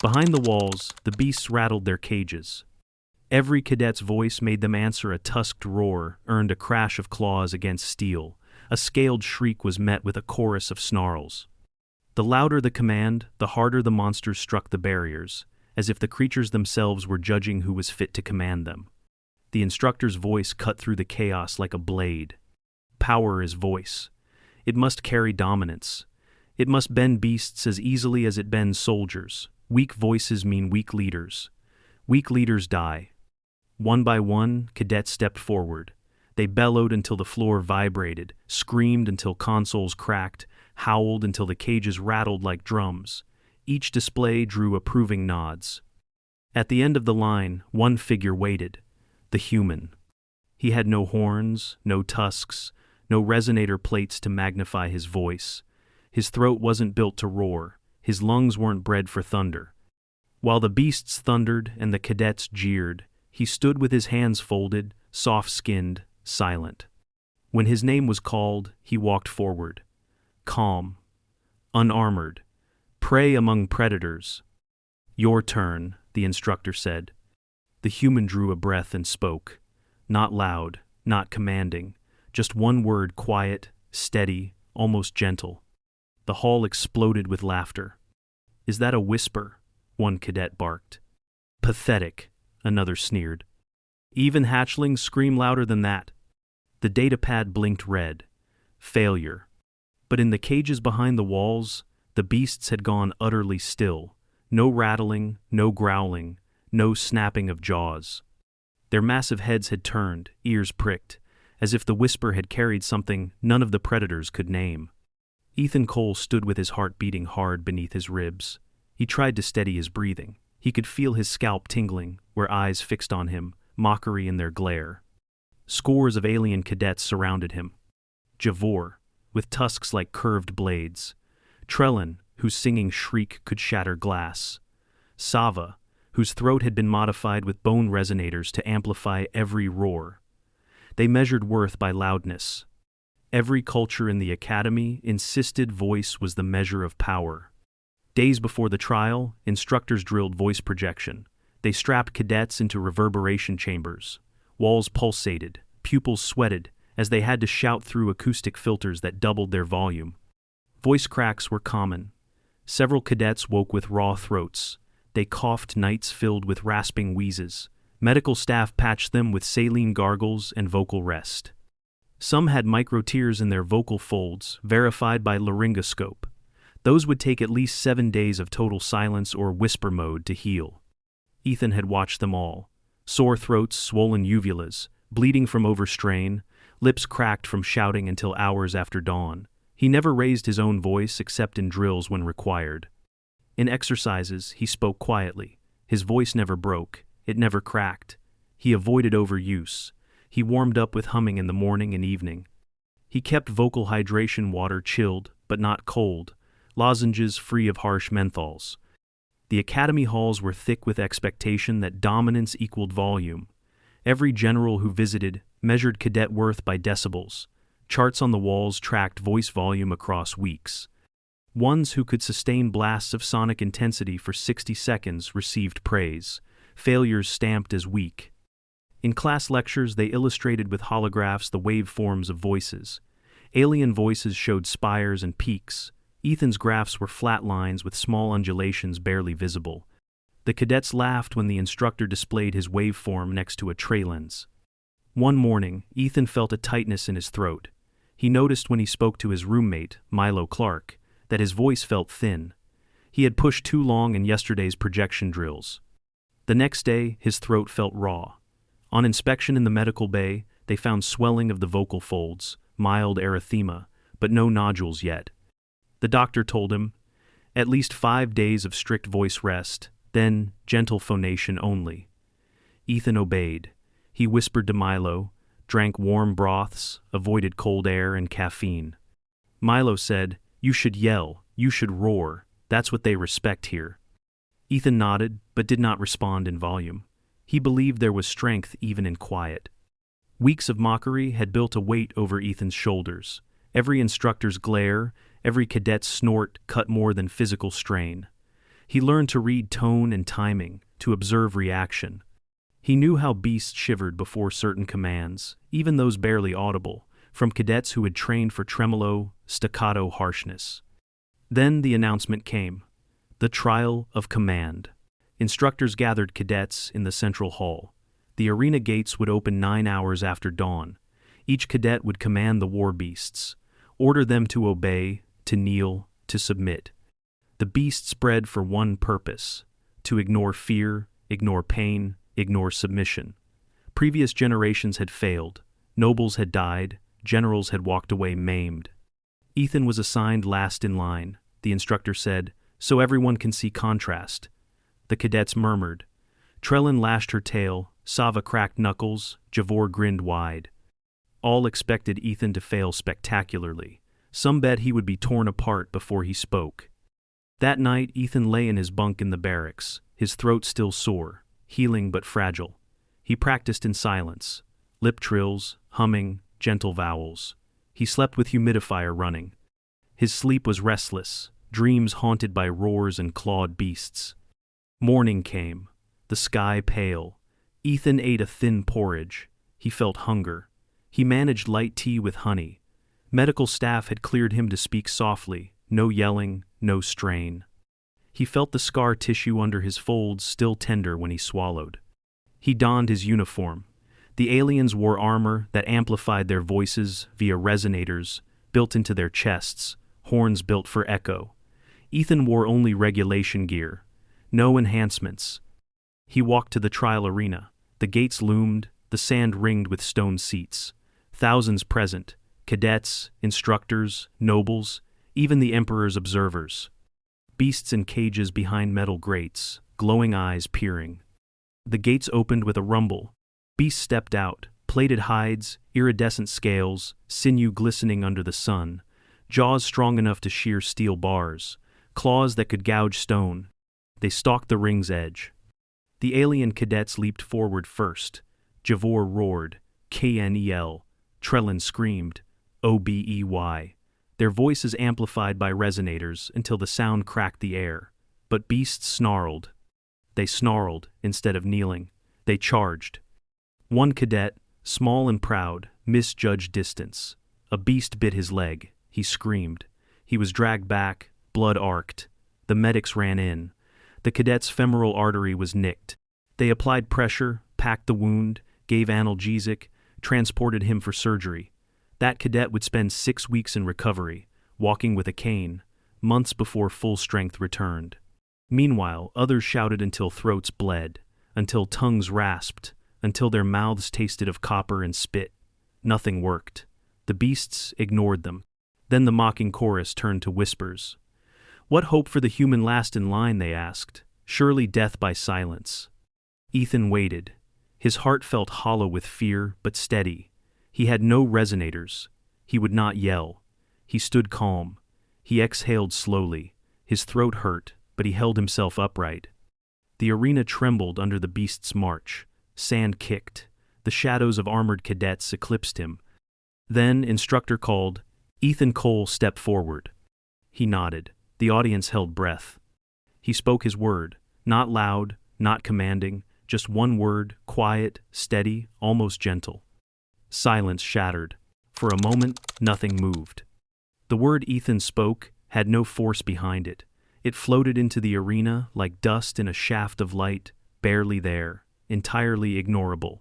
Behind the walls, the beasts rattled their cages. Every cadet's voice made them answer. A tusked roar earned a crash of claws against steel. A scaled shriek was met with a chorus of snarls. The louder the command, the harder the monsters struck the barriers, as if the creatures themselves were judging who was fit to command them. The instructor's voice cut through the chaos like a blade. Power is voice. It must carry dominance. It must bend beasts as easily as it bends soldiers. Weak voices mean weak leaders. Weak leaders die. One by one, cadets stepped forward. They bellowed until the floor vibrated, screamed until consoles cracked, howled until the cages rattled like drums. Each display drew approving nods. At the end of the line, one figure waited, the human. He had no horns, no tusks, no resonator plates to magnify his voice. His throat wasn't built to roar. His lungs weren't bred for thunder. While the beasts thundered and the cadets jeered, he stood with his hands folded, soft-skinned, silent. When his name was called, he walked forward. Calm. Unarmored. Prey among predators. "Your turn," the instructor said. The human drew a breath and spoke. Not loud, not commanding, just one word, quiet, steady, almost gentle. The hall exploded with laughter. "Is that a whisper?" one cadet barked. "Pathetic," another sneered. "Even hatchlings scream louder than that." The datapad blinked red. Failure. But in the cages behind the walls, the beasts had gone utterly still. No rattling, no growling, no snapping of jaws. Their massive heads had turned, ears pricked, as if the whisper had carried something none of the predators could name. Ethan Cole stood with his heart beating hard beneath his ribs. He tried to steady his breathing. He could feel his scalp tingling, where eyes fixed on him, mockery in their glare. Scores of alien cadets surrounded him. Javor, with tusks like curved blades. Trellin, whose singing shriek could shatter glass. Sava, whose throat had been modified with bone resonators to amplify every roar. They measured worth by loudness. Every culture in the academy insisted voice was the measure of power. Days before the trial, instructors drilled voice projection. They strapped cadets into reverberation chambers. Walls pulsated, pupils sweated, as they had to shout through acoustic filters that doubled their volume. Voice cracks were common. Several cadets woke with raw throats. They coughed nights filled with rasping wheezes. Medical staff patched them with saline gargles and vocal rest. Some had micro-tears in their vocal folds, verified by laryngoscope. Those would take at least 7 days of total silence or whisper mode to heal. Ethan had watched them all. Sore throats, swollen uvulas, bleeding from overstrain, lips cracked from shouting until hours after dawn. He never raised his own voice except in drills when required. In exercises, he spoke quietly. His voice never broke. It never cracked. He avoided overuse. He warmed up with humming in the morning and evening. He kept vocal hydration water chilled, but not cold, lozenges free of harsh menthols. The academy halls were thick with expectation that dominance equaled volume. Every general who visited measured cadet worth by decibels. Charts on the walls tracked voice volume across weeks. Ones who could sustain blasts of sonic intensity for 60 seconds received praise, failures stamped as weak. In class lectures, they illustrated with holographs the waveforms of voices. Alien voices showed spires and peaks. Ethan's graphs were flat lines with small undulations barely visible. The cadets laughed when the instructor displayed his waveform next to a tray lens. One morning, Ethan felt a tightness in his throat. He noticed when he spoke to his roommate, Milo Clark, that his voice felt thin. He had pushed too long in yesterday's projection drills. The next day, his throat felt raw. On inspection in the medical bay, they found swelling of the vocal folds, mild erythema, but no nodules yet. The doctor told him, at least 5 days of strict voice rest, then gentle phonation only. Ethan obeyed. He whispered to Milo, drank warm broths, avoided cold air and caffeine. Milo said, "You should yell, you should roar, that's what they respect here." Ethan nodded, but did not respond in volume. He believed there was strength even in quiet. Weeks of mockery had built a weight over Ethan's shoulders. Every instructor's glare, every cadet's snort cut more than physical strain. He learned to read tone and timing, to observe reaction. He knew how beasts shivered before certain commands, even those barely audible, from cadets who had trained for tremolo, staccato harshness. Then the announcement came. The trial of command. Instructors gathered cadets in the central hall. The arena gates would open 9 hours after dawn. Each cadet would command the war beasts, order them to obey, to kneel, to submit. The beasts bred for one purpose: to ignore fear, ignore pain, ignore submission. Previous generations had failed. Nobles had died. Generals had walked away maimed. Ethan was assigned last in line, the instructor said, so everyone can see contrast. The cadets murmured. Trellin lashed her tail, Sava cracked knuckles, Javor grinned wide. All expected Ethan to fail spectacularly. Some bet he would be torn apart before he spoke. That night, Ethan lay in his bunk in the barracks, his throat still sore, healing but fragile. He practiced in silence, lip trills, humming, gentle vowels. He slept with humidifier running. His sleep was restless, dreams haunted by roars and clawed beasts. Morning came, the sky pale. Ethan ate a thin porridge. He felt hunger. He managed light tea with honey. Medical staff had cleared him to speak softly, no yelling, no strain. He felt the scar tissue under his folds still tender when he swallowed. He donned his uniform. The aliens wore armor that amplified their voices via resonators built into their chests, horns built for echo. Ethan wore only regulation gear, no enhancements. He walked to the trial arena. The gates loomed, the sand ringed with stone seats. Thousands present, cadets, instructors, nobles, even the emperor's observers. Beasts in cages behind metal grates, glowing eyes peering. The gates opened with a rumble. Beasts stepped out, plated hides, iridescent scales, sinew glistening under the sun, jaws strong enough to shear steel bars, claws that could gouge stone. They stalked the ring's edge. The alien cadets leaped forward first. Javor roared, Knel. Trellin screamed, Obey. Their voices amplified by resonators until the sound cracked the air. But beasts snarled. They snarled instead of kneeling. They charged. One cadet, small and proud, misjudged distance. A beast bit his leg. He screamed. He was dragged back, blood arced. The medics ran in. The cadet's femoral artery was nicked. They applied pressure, packed the wound, gave analgesic, transported him for surgery. That cadet would spend 6 weeks in recovery, walking with a cane, months before full strength returned. Meanwhile, others shouted until throats bled, until tongues rasped, until their mouths tasted of copper and spit. Nothing worked. The beasts ignored them. Then the mocking chorus turned to whispers. What hope for the human last in line, they asked. Surely death by silence. Ethan waited. His heart felt hollow with fear, but steady. He had no resonators. He would not yell. He stood calm. He exhaled slowly. His throat hurt, but he held himself upright. The arena trembled under the beast's march. Sand kicked. The shadows of armored cadets eclipsed him. Then, instructor called. Ethan Cole stepped forward. He nodded. The audience held breath. He spoke his word, not loud, not commanding, just one word, quiet, steady, almost gentle. Silence shattered. For a moment, nothing moved. The word Ethan spoke had no force behind it. It floated into the arena like dust in a shaft of light, barely there, entirely ignorable.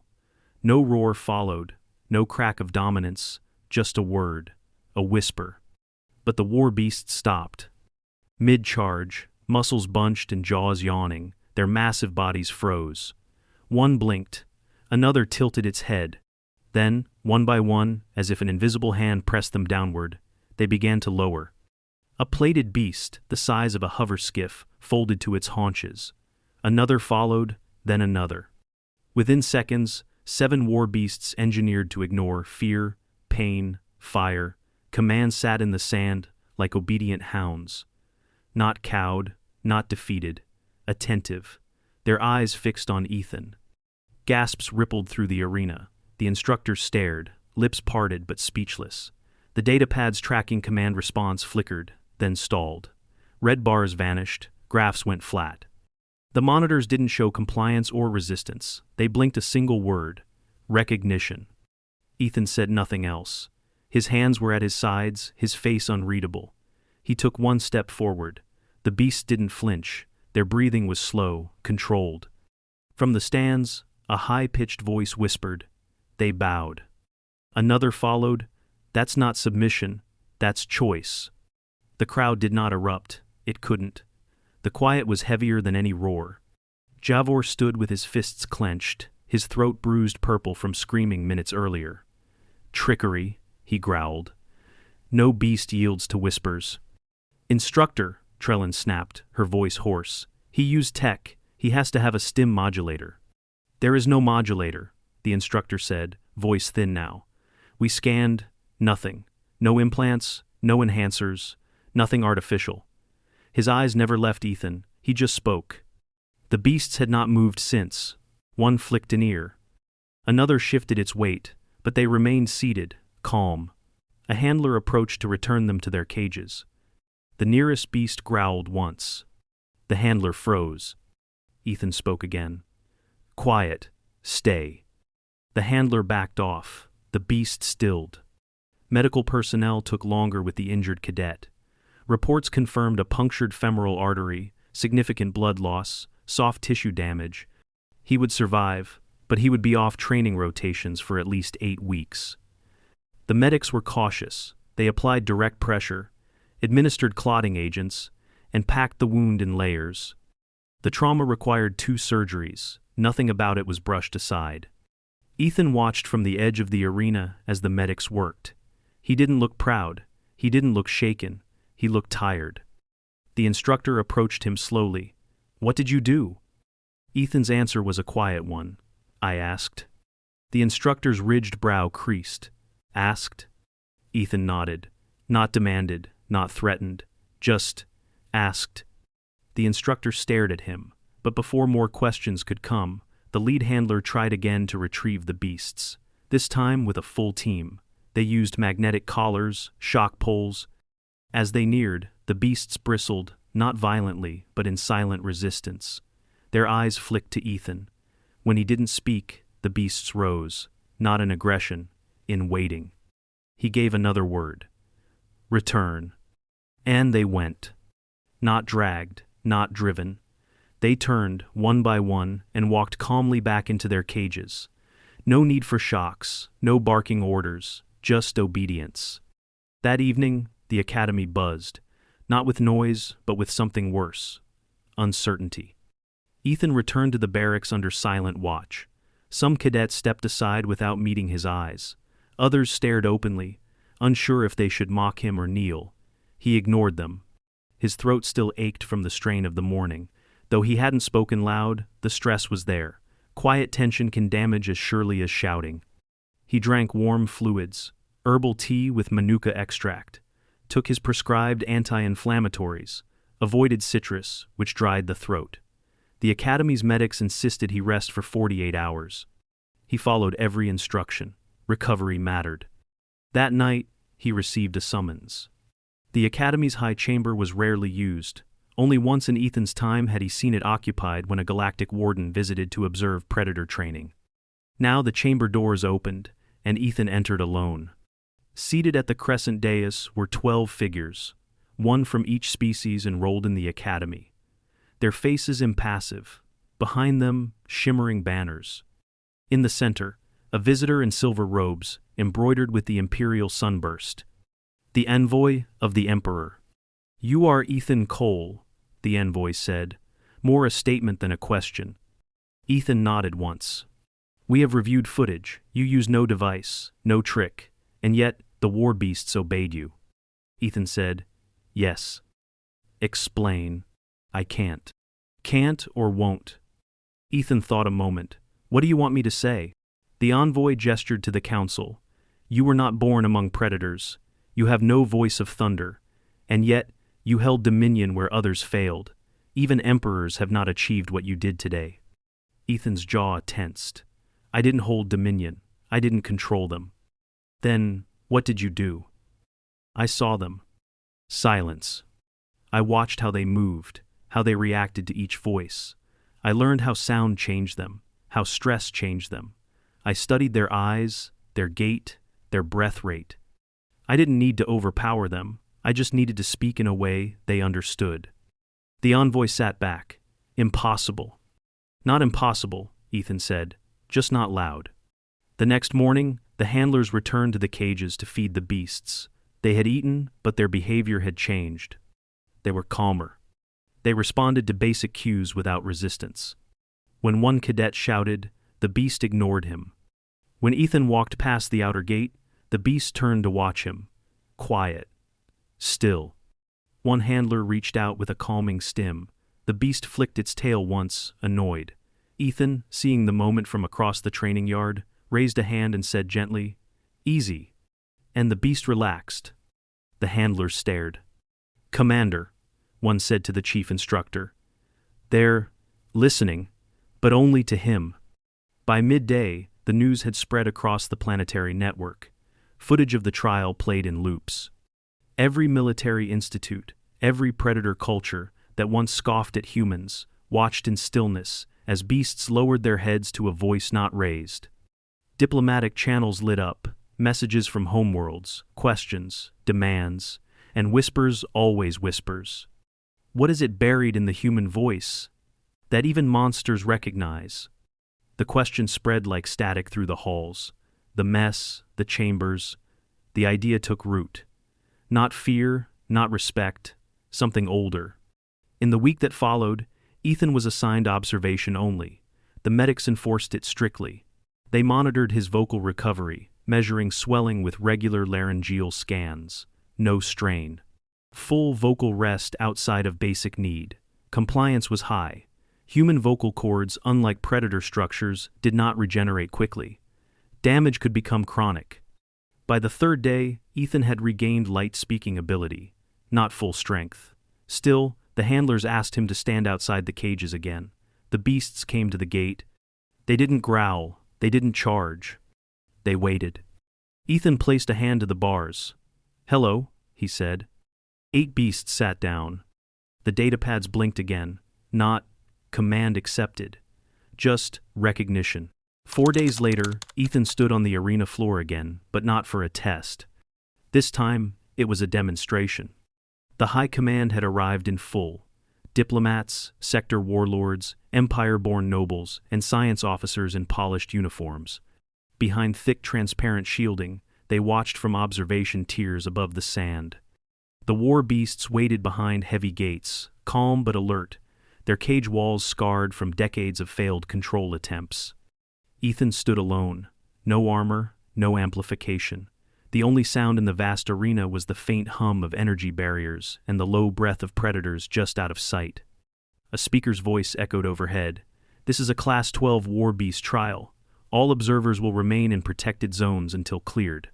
No roar followed, no crack of dominance, just a word, a whisper. But the war beast stopped. Mid-charge, muscles bunched and jaws yawning, their massive bodies froze. One blinked. Another tilted its head. Then, one by one, as if an invisible hand pressed them downward, they began to lower. A plated beast, the size of a hover skiff, folded to its haunches. Another followed, then another. Within seconds, 7 war beasts engineered to ignore fear, pain, fire. Command sat in the sand like obedient hounds. Not cowed, not defeated, attentive, their eyes fixed on Ethan. Gasps rippled through the arena. The instructors stared, lips parted but speechless. The datapads tracking command response flickered, then stalled. Red bars vanished, Graphs went flat. The monitors didn't show compliance or resistance. They blinked a single word: recognition. Ethan said nothing else. His hands were at his sides, his face unreadable. He took one step forward. The beasts didn't flinch. Their breathing was slow, controlled. From the stands, a high-pitched voice whispered. They bowed. Another followed. That's not submission, that's choice. The crowd did not erupt. It couldn't. The quiet was heavier than any roar. Javor stood with his fists clenched, his throat bruised purple from screaming minutes earlier. Trickery, he growled. No beast yields to whispers. Instructor, Trellin snapped, her voice hoarse. He used tech. He has to have a stim modulator. There is no modulator, the instructor said, voice thin now. We scanned, nothing. No implants, no enhancers, nothing artificial. His eyes never left Ethan, he just spoke. The beasts had not moved since. One flicked an ear. Another shifted its weight, but they remained seated, calm. A handler approached to return them to their cages. The nearest beast growled once. The handler froze. Ethan spoke again. Quiet. Stay. The handler backed off. The beast stilled. Medical personnel took longer with the injured cadet. Reports confirmed a punctured femoral artery, significant blood loss, soft tissue damage. He would survive, but he would be off training rotations for at least 8 weeks. The medics were cautious. They applied direct pressure, administered clotting agents, and packed the wound in layers. The trauma required 2 surgeries. Nothing about it was brushed aside. Ethan watched from the edge of the arena as the medics worked. He didn't look proud. He didn't look shaken. He looked tired. The instructor approached him slowly. What did you do? Ethan's answer was a quiet one. I asked. The instructor's ridged brow creased. Asked? Ethan nodded. Not demanded, not threatened. Just asked. The instructor stared at him, but before more questions could come, the lead handler tried again to retrieve the beasts, this time with a full team. They used magnetic collars, shock poles. As they neared, the beasts bristled, not violently, but in silent resistance. Their eyes flicked to Ethan. When he didn't speak, the beasts rose, not in aggression, in waiting. He gave another word. Return. And they went. Not dragged, not driven. They turned, one by one, and walked calmly back into their cages. No need for shocks, no barking orders, just obedience. That evening, the academy buzzed, not with noise, but with something worse. Uncertainty. Ethan returned to the barracks under silent watch. Some cadets stepped aside without meeting his eyes. Others stared openly, unsure if they should mock him or kneel. He ignored them. His throat still ached from the strain of the morning. Though he hadn't spoken loud, the stress was there. Quiet tension can damage as surely as shouting. He drank warm fluids, herbal tea with manuka extract, took his prescribed anti-inflammatories, avoided citrus, which dried the throat. The academy's medics insisted he rest for 48 hours. He followed every instruction. Recovery mattered. That night, he received a summons. The academy's high chamber was rarely used. Only once in Ethan's time had he seen it occupied when a galactic warden visited to observe predator training. Now the chamber doors opened, and Ethan entered alone. Seated at the crescent dais were 12 figures, one from each species enrolled in the academy. Their faces impassive, behind them shimmering banners. In the center, a visitor in silver robes, embroidered with the imperial sunburst. The envoy of the Emperor. You are Ethan Cole, the envoy said, more a statement than a question. Ethan nodded once. We have reviewed footage. You used no device, no trick, and yet the war beasts obeyed you. Ethan said, Yes. Explain. I can't. Can't or won't. Ethan thought a moment. What do you want me to say? The envoy gestured to the council. You were not born among predators. You have no voice of thunder. And yet, you held dominion where others failed. Even emperors have not achieved what you did today. Ethan's jaw tensed. I didn't hold dominion. I didn't control them. Then, what did you do? I saw them. Silence. I watched how they moved, how they reacted to each voice. I learned how sound changed them, how stress changed them. I studied their eyes, their gait, their breath rate. I didn't need to overpower them, I just needed to speak in a way they understood. The envoy sat back. Impossible. Not impossible, Ethan said, just not loud. The next morning, the handlers returned to the cages to feed the beasts. They had eaten, but their behavior had changed. They were calmer. They responded to basic cues without resistance. When one cadet shouted, the beast ignored him. When Ethan walked past the outer gate, the beast turned to watch him. Quiet. Still. One handler reached out with a calming stim. The beast flicked its tail once, annoyed. Ethan, seeing the moment from across the training yard, raised a hand and said gently, "Easy." And the beast relaxed. The handlers stared. "Commander," one said to the chief instructor. "They're listening, but only to him." By midday, the news had spread across the planetary network. Footage of the trial played in loops. Every military institute, every predator culture that once scoffed at humans, watched in stillness as beasts lowered their heads to a voice not raised. Diplomatic channels lit up, messages from homeworlds, questions, demands, and whispers, always whispers. What is it buried in the human voice that even monsters recognize? The question spread like static through the halls, the mess, the chambers. The idea took root. Not fear, not respect, something older. In the week that followed, Ethan was assigned observation only. The medics enforced it strictly. They monitored his vocal recovery, measuring swelling with regular laryngeal scans. No strain. Full vocal rest outside of basic need. Compliance was high. Human vocal cords, unlike predator structures, did not regenerate quickly. Damage could become chronic. By the third day, Ethan had regained light speaking ability, not full strength. Still, the handlers asked him to stand outside the cages again. The beasts came to the gate. They didn't growl, they didn't charge. They waited. Ethan placed a hand to the bars. "Hello," he said. 8 beasts sat down. The datapads blinked again. Not command accepted. Just recognition. 4 days later, Ethan stood on the arena floor again, but not for a test. This time, it was a demonstration. The High Command had arrived in full. Diplomats, sector warlords, empire-born nobles, and science officers in polished uniforms. Behind thick transparent shielding, they watched from observation tiers above the sand. The war beasts waited behind heavy gates, calm but alert, their cage walls scarred from decades of failed control attempts. Ethan stood alone. No armor, no amplification. The only sound in the vast arena was the faint hum of energy barriers and the low breath of predators just out of sight. A speaker's voice echoed overhead. "This is a Class 12 war beast trial. All observers will remain in protected zones until cleared."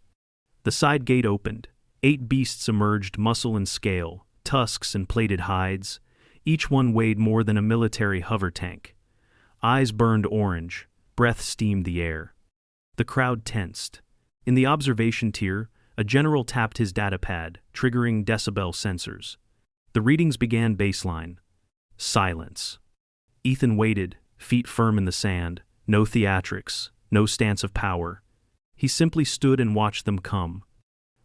The side gate opened. 8 beasts emerged, muscle and scale, tusks and plated hides. Each one weighed more than a military hover tank. Eyes burned orange, breath steamed the air. The crowd tensed. In the observation tier, a general tapped his datapad, triggering decibel sensors. The readings began baseline. Silence. Ethan waited, feet firm in the sand, no theatrics, no stance of power. He simply stood and watched them come.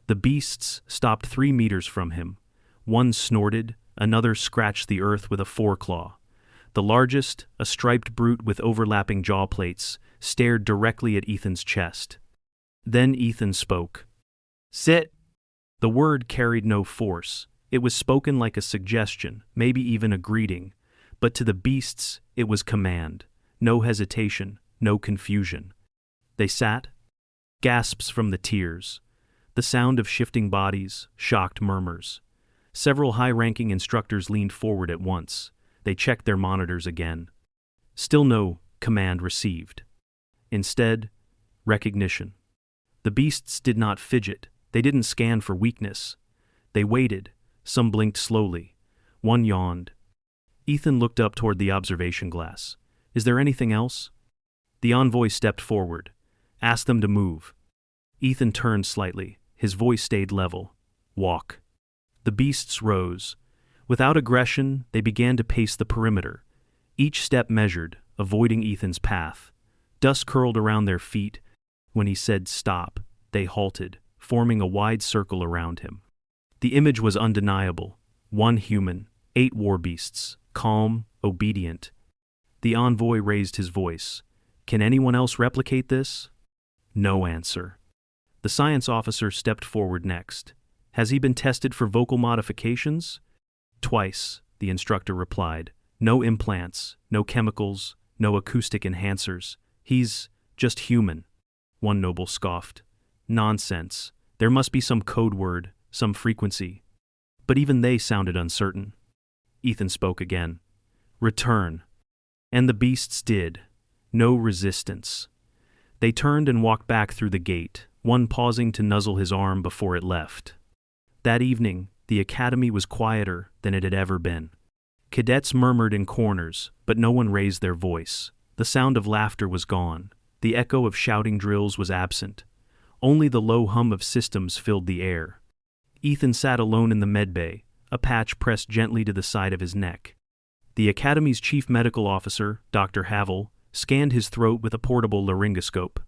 The beasts stopped 3 meters from him. One snorted, another scratched the earth with a foreclaw. The largest, a striped brute with overlapping jaw plates, stared directly at Ethan's chest. Then Ethan spoke. "Sit!" The word carried no force. It was spoken like a suggestion, maybe even a greeting. But to the beasts, it was command. No hesitation, no confusion. They sat. Gasps from the tiers. The sound of shifting bodies, shocked murmurs. Several high-ranking instructors leaned forward at once. They checked their monitors again. Still no command received. Instead, recognition. The beasts did not fidget. They didn't scan for weakness. They waited. Some blinked slowly. One yawned. Ethan looked up toward the observation glass. "Is there anything else?" The envoy stepped forward. "Ask them to move." Ethan turned slightly. His voice stayed level. "Walk." The beasts rose. Without aggression, they began to pace the perimeter, each step measured, avoiding Ethan's path. Dust curled around their feet. When he said stop, they halted, forming a wide circle around him. The image was undeniable. 1 human, 8 war beasts, calm, obedient. The envoy raised his voice. Can anyone else replicate this? No answer. The science officer stepped forward next. Has he been tested for vocal modifications? Twice, the instructor replied. No implants, no chemicals, no acoustic enhancers. He's just human. One noble scoffed. Nonsense. There must be some code word, some frequency. But even they sounded uncertain. Ethan spoke again. Return. And the beasts did. No resistance. They turned and walked back through the gate, one pausing to nuzzle his arm before it left. That evening, the academy was quieter than it had ever been. Cadets murmured in corners, but no one raised their voice. The sound of laughter was gone. The echo of shouting drills was absent. Only the low hum of systems filled the air. Ethan sat alone in the medbay, a patch pressed gently to the side of his neck. The academy's chief medical officer, Dr. Havel, scanned his throat with a portable laryngoscope.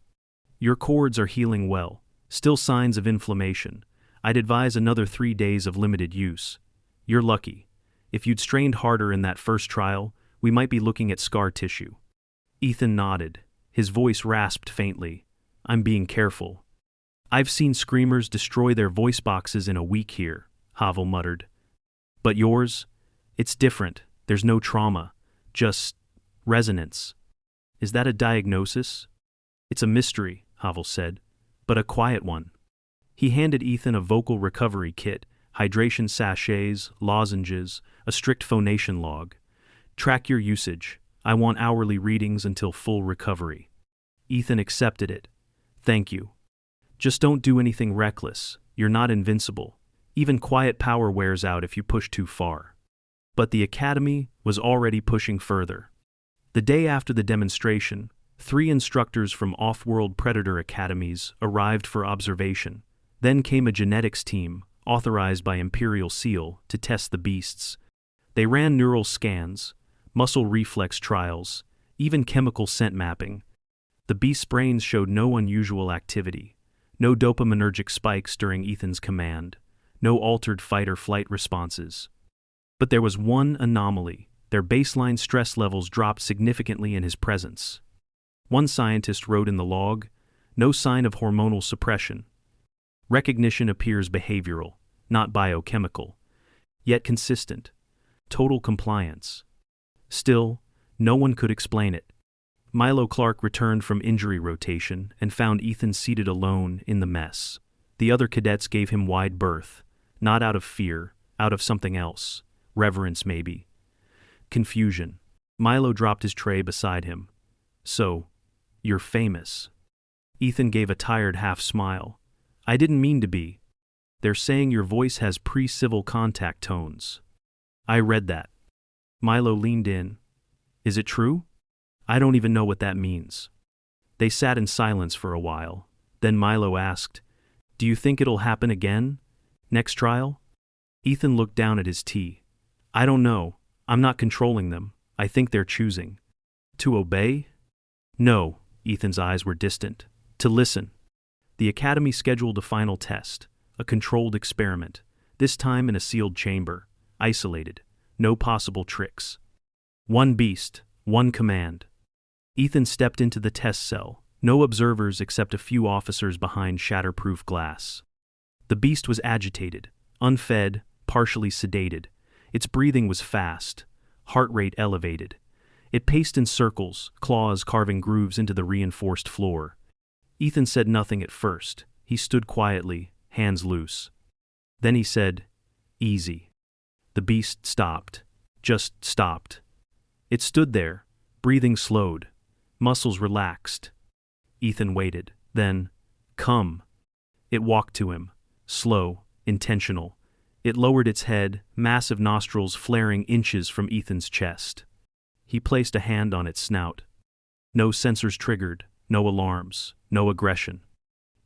Your cords are healing well. Still signs of inflammation. I'd advise another 3 days of limited use. You're lucky. If you'd strained harder in that first trial, we might be looking at scar tissue. Ethan nodded. His voice rasped faintly. I'm being careful. I've seen screamers destroy their voice boxes in a week here, Havel muttered. But yours? It's different. There's no trauma. Just resonance. Is that a diagnosis? It's a mystery, Havel said, but a quiet one. He handed Ethan a vocal recovery kit, hydration sachets, lozenges, a strict phonation log. Track your usage. I want hourly readings until full recovery. Ethan accepted it. Thank you. Just don't do anything reckless. You're not invincible. Even quiet power wears out if you push too far. But the academy was already pushing further. The day after the demonstration, 3 instructors from off-world predator academies arrived for observation. Then came a genetics team, authorized by Imperial Seal, to test the beasts. They ran neural scans, muscle reflex trials, even chemical scent mapping. The beast's brains showed no unusual activity, no dopaminergic spikes during Ethan's command, no altered fight-or-flight responses. But there was one anomaly. Their baseline stress levels dropped significantly in his presence. One scientist wrote in the log, no sign of hormonal suppression. Recognition appears behavioral, not biochemical, yet consistent. Total compliance. Still, no one could explain it. Milo Clark returned from injury rotation and found Ethan seated alone in the mess. The other cadets gave him wide berth, not out of fear, out of something else. Reverence, maybe. Confusion. Milo dropped his tray beside him. So, you're famous. Ethan gave a tired half-smile. I didn't mean to be. They're saying your voice has pre-civil contact tones. I read that. Milo leaned in. Is it true? I don't even know what that means. They sat in silence for a while. Then Milo asked, do you think it'll happen again? Next trial? Ethan looked down at his tea. I don't know. I'm not controlling them. I think they're choosing. To obey? No, Ethan's eyes were distant. To listen. The academy scheduled a final test, a controlled experiment, this time in a sealed chamber, isolated, no possible tricks. One beast, one command. Ethan stepped into the test cell, no observers except a few officers behind shatterproof glass. The beast was agitated, unfed, partially sedated. Its breathing was fast, heart rate elevated. It paced in circles, claws carving grooves into the reinforced floor. Ethan said nothing at first. He stood quietly, hands loose. Then he said, easy. The beast stopped. Just stopped. It stood there, breathing slowed, muscles relaxed. Ethan waited. Then, come. It walked to him, slow, intentional. It lowered its head, massive nostrils flaring inches from Ethan's chest. He placed a hand on its snout. No sensors triggered, no alarms, no aggression.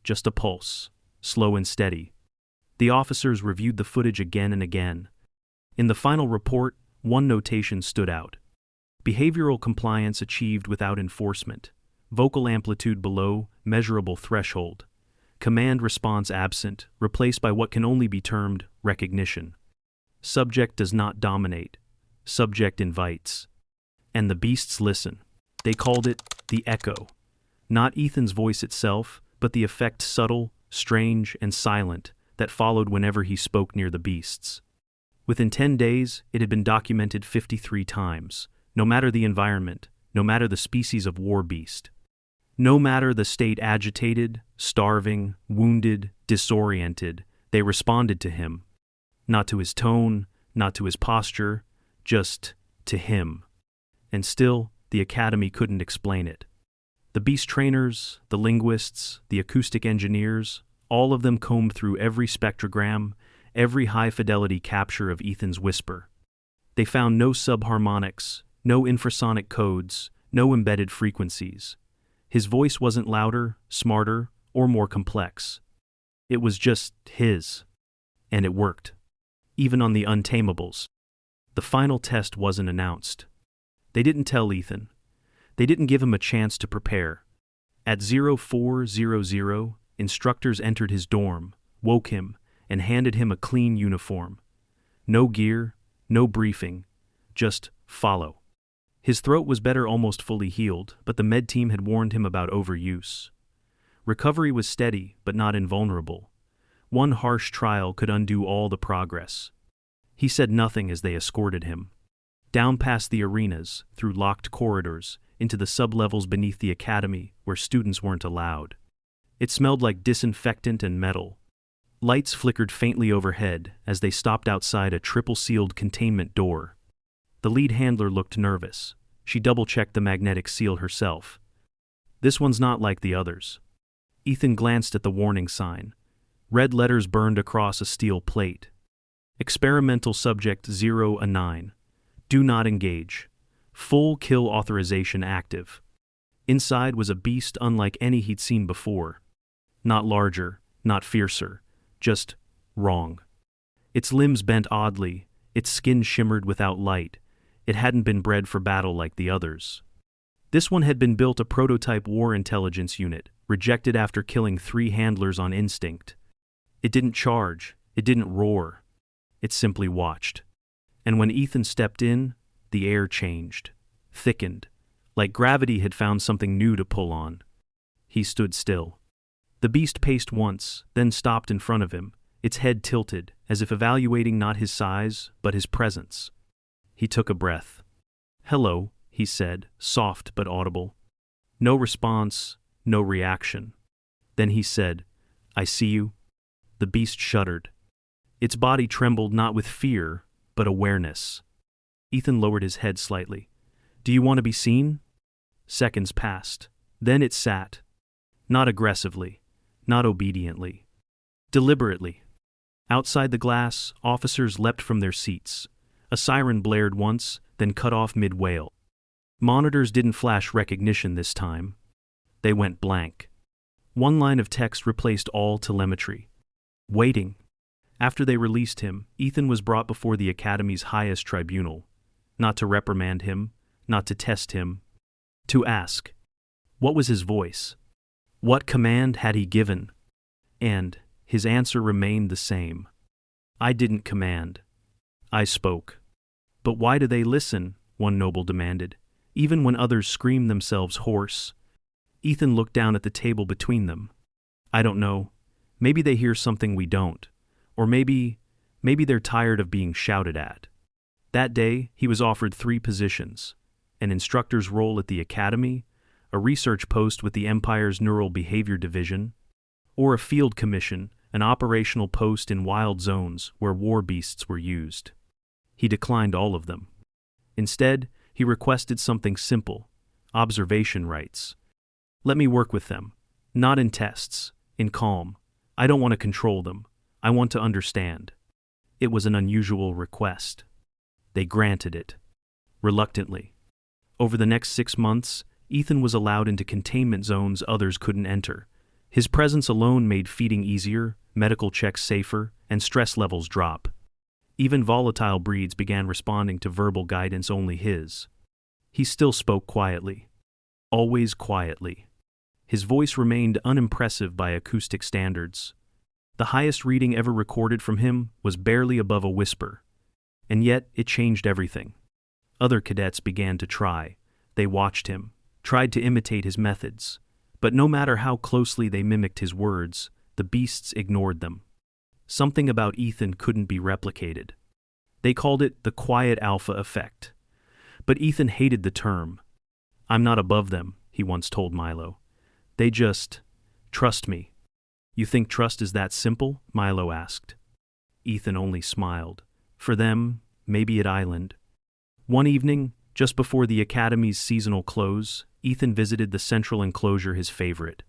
Just a pulse, slow and steady. The officers reviewed the footage again and again. In the final report, one notation stood out. Behavioral compliance achieved without enforcement. Vocal amplitude below measurable threshold. Command response absent, replaced by what can only be termed recognition. Subject does not dominate. Subject invites. And the beasts listen. They called it the echo. Not Ethan's voice itself, but the effect subtle, strange, and silent that followed whenever he spoke near the beasts. Within 10 days, it had been documented 53 times, no matter the environment, no matter the species of war beast. No matter the state agitated, starving, wounded, disoriented, they responded to him. Not to his tone, not to his posture, just to him. And still, the Academy couldn't explain it. The beast trainers, the linguists, the acoustic engineers, all of them combed through every spectrogram, every high-fidelity capture of Ethan's whisper. They found no subharmonics, no infrasonic codes, no embedded frequencies. His voice wasn't louder, smarter, or more complex. It was just his. And it worked. Even on the untamables. The final test wasn't announced. They didn't tell Ethan. They didn't give him a chance to prepare. At 0400, instructors entered his dorm, woke him, and handed him a clean uniform. No gear, no briefing, just follow. His throat was better almost fully healed, but the med team had warned him about overuse. Recovery was steady, but not invulnerable. One harsh trial could undo all the progress. He said nothing as they escorted him. Down past the arenas, through locked corridors, into the sublevels beneath the academy where students weren't allowed. It smelled like disinfectant and metal. Lights flickered faintly overhead as they stopped outside a triple-sealed containment door. The lead handler looked nervous. She double-checked the magnetic seal herself. This one's not like the others. Ethan glanced at the warning sign. Red letters burned across a steel plate. Experimental subject 0-9. Do not engage. Full kill authorization active. Inside was a beast unlike any he'd seen before. Not larger, not fiercer, just wrong. Its limbs bent oddly, its skin shimmered without light. It hadn't been bred for battle like the others. This one had been built a prototype war intelligence unit, rejected after killing 3 handlers on instinct. It didn't charge, it didn't roar. It simply watched. And when Ethan stepped in, the air changed, thickened, like gravity had found something new to pull on. He stood still. The beast paced once, then stopped in front of him, its head tilted, as if evaluating not his size, but his presence. He took a breath. "Hello," he said, soft but audible. No response, no reaction. Then he said, "I see you." The beast shuddered. Its body trembled not with fear, but awareness. Ethan lowered his head slightly. "Do you want to be seen?" Seconds passed. Then it sat. Not aggressively, not obediently. Deliberately. Outside the glass, officers leapt from their seats. A siren blared once, then cut off mid-wail. Monitors didn't flash recognition this time. They went blank. One line of text replaced all telemetry. Waiting. After they released him, Ethan was brought before the Academy's highest tribunal. Not to reprimand him, not to test him. To ask. What was his voice? What command had he given? And his answer remained the same. "I didn't command. I spoke." "But why do they listen?" one noble demanded, even when others screamed themselves hoarse. Ethan looked down at the table between them. "I don't know. Maybe they hear something we don't. Or maybe they're tired of being shouted at." That day, he was offered 3 positions: an instructor's role at the Academy, a research post with the Empire's Neural Behavior Division, or a field commission, an operational post in wild zones where war beasts were used. He declined all of them. Instead, he requested something simple: observation rights. "Let me work with them. Not in tests, in calm. I don't want to control them. I want to understand." It was an unusual request. They granted it. Reluctantly. Over the next 6 months, Ethan was allowed into containment zones others couldn't enter. His presence alone made feeding easier, medical checks safer, and stress levels drop. Even volatile breeds began responding to verbal guidance only his. He still spoke quietly. Always quietly. His voice remained unimpressive by acoustic standards. The highest reading ever recorded from him was barely above a whisper. And yet, it changed everything. Other cadets began to try. They watched him, tried to imitate his methods. But no matter how closely they mimicked his words, the beasts ignored them. Something about Ethan couldn't be replicated. They called it the quiet alpha effect. But Ethan hated the term. "I'm not above them," he once told Milo. "They just trust me." "You think trust is that simple?" Milo asked. Ethan only smiled. For them, maybe at Island. One evening, just before the Academy's seasonal close, Ethan visited the central enclosure, his favorite.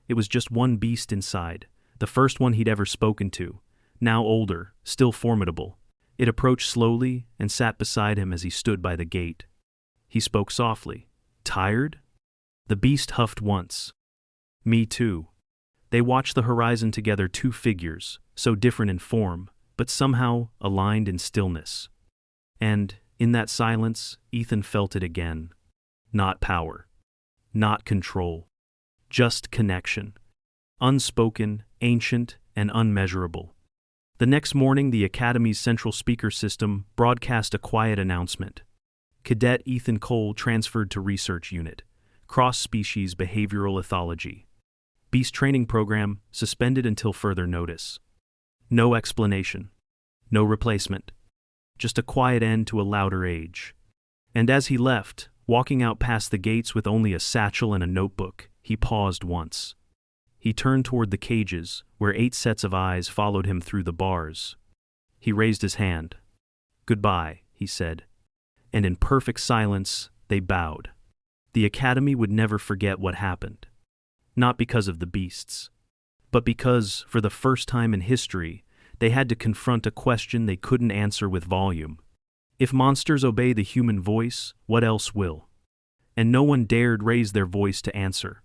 It was just one beast inside, the first one he'd ever spoken to, now older, still formidable. It approached slowly and sat beside him as he stood by the gate. He spoke softly. "Tired?" The beast huffed once. "Me too." They watched the horizon together, two figures, so different in form, but somehow aligned in stillness. And, in that silence, Ethan felt it again. Not power. Not control. Just connection. Unspoken, ancient, and unmeasurable. The next morning, the Academy's central speaker system broadcast a quiet announcement. Cadet Ethan Cole transferred to Research Unit. Cross-species behavioral ethology. Beast training program suspended until further notice. No explanation. No replacement. Just a quiet end to a louder age. And as he left, walking out past the gates with only a satchel and a notebook, he paused once. He turned toward the cages, where 8 sets of eyes followed him through the bars. He raised his hand. "Goodbye," he said. And in perfect silence, they bowed. The Academy would never forget what happened. Not because of the beasts, but because, for the first time in history, they had to confront a question they couldn't answer with volume. If monsters obey the human voice, what else will? And no one dared raise their voice to answer.